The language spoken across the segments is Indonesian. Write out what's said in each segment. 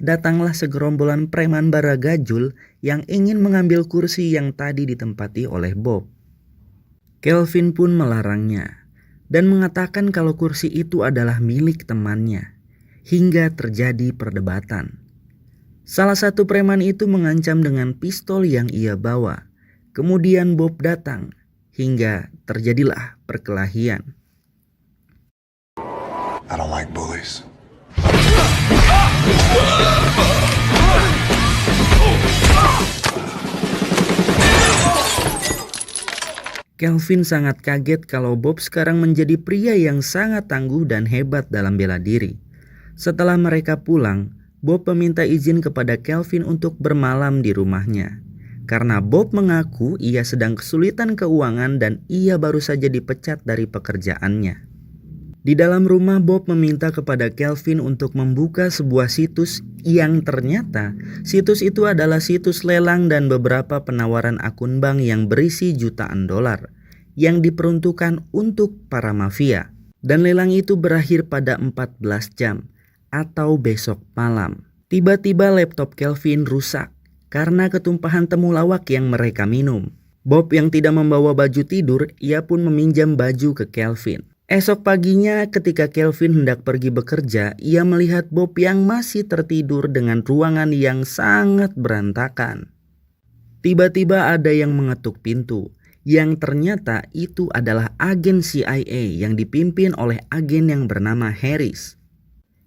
datanglah segerombolan preman baragajul yang ingin mengambil kursi yang tadi ditempati oleh Bob. Kelvin pun melarangnya dan mengatakan kalau kursi itu adalah milik temannya, hingga terjadi perdebatan. Salah satu preman itu mengancam dengan pistol yang ia bawa. Kemudian Bob datang, hingga terjadilah perkelahian. I don't like bullies. Kelvin sangat kaget kalau Bob sekarang menjadi pria yang sangat tangguh dan hebat dalam bela diri. Setelah mereka pulang, Bob meminta izin kepada Kelvin untuk bermalam di rumahnya. Karena Bob mengaku ia sedang kesulitan keuangan dan ia baru saja dipecat dari pekerjaannya. Di dalam rumah, Bob meminta kepada Kelvin untuk membuka sebuah situs yang ternyata situs itu adalah situs lelang dan beberapa penawaran akun bank yang berisi jutaan dolar yang diperuntukkan untuk para mafia. Dan lelang itu berakhir pada 14 jam atau besok malam. Tiba-tiba laptop Kelvin rusak karena ketumpahan temulawak yang mereka minum. Bob yang tidak membawa baju tidur, ia pun meminjam baju ke Kelvin. Esok paginya ketika Kelvin hendak pergi bekerja, ia melihat Bob yang masih tertidur dengan ruangan yang sangat berantakan. Tiba-tiba ada yang mengetuk pintu, yang ternyata itu adalah agen CIA yang dipimpin oleh agen yang bernama Harris.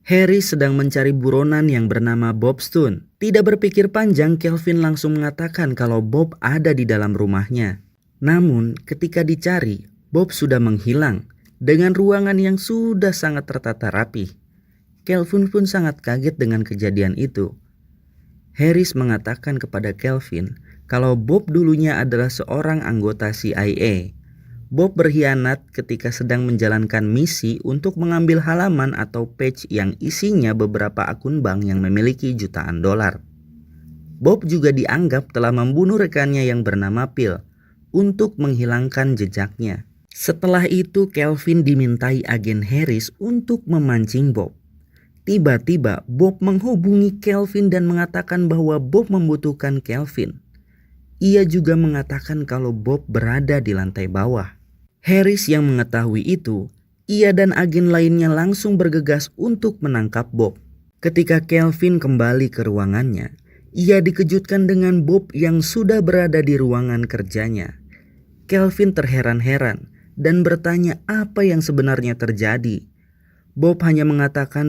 Harris sedang mencari buronan yang bernama Bob Stone. Tidak berpikir panjang, Kelvin langsung mengatakan kalau Bob ada di dalam rumahnya. Namun ketika dicari, Bob sudah menghilang dengan ruangan yang sudah sangat tertata rapi. Kelvin pun sangat kaget dengan kejadian itu. Harris mengatakan kepada Kelvin kalau Bob dulunya adalah seorang anggota CIA. Bob berkhianat ketika sedang menjalankan misi untuk mengambil halaman atau page yang isinya beberapa akun bank yang memiliki jutaan dolar. Bob juga dianggap telah membunuh rekannya yang bernama Phil untuk menghilangkan jejaknya. Setelah itu Kelvin dimintai agen Harris untuk memancing Bob. Tiba-tiba Bob menghubungi Kelvin dan mengatakan bahwa Bob membutuhkan Kelvin. Ia juga mengatakan kalau Bob berada di lantai bawah. Harris yang mengetahui itu, ia dan agen lainnya langsung bergegas untuk menangkap Bob. Ketika Kelvin kembali ke ruangannya, ia dikejutkan dengan Bob yang sudah berada di ruangan kerjanya. Kelvin terheran-heran dan bertanya apa yang sebenarnya terjadi. Bob hanya mengatakan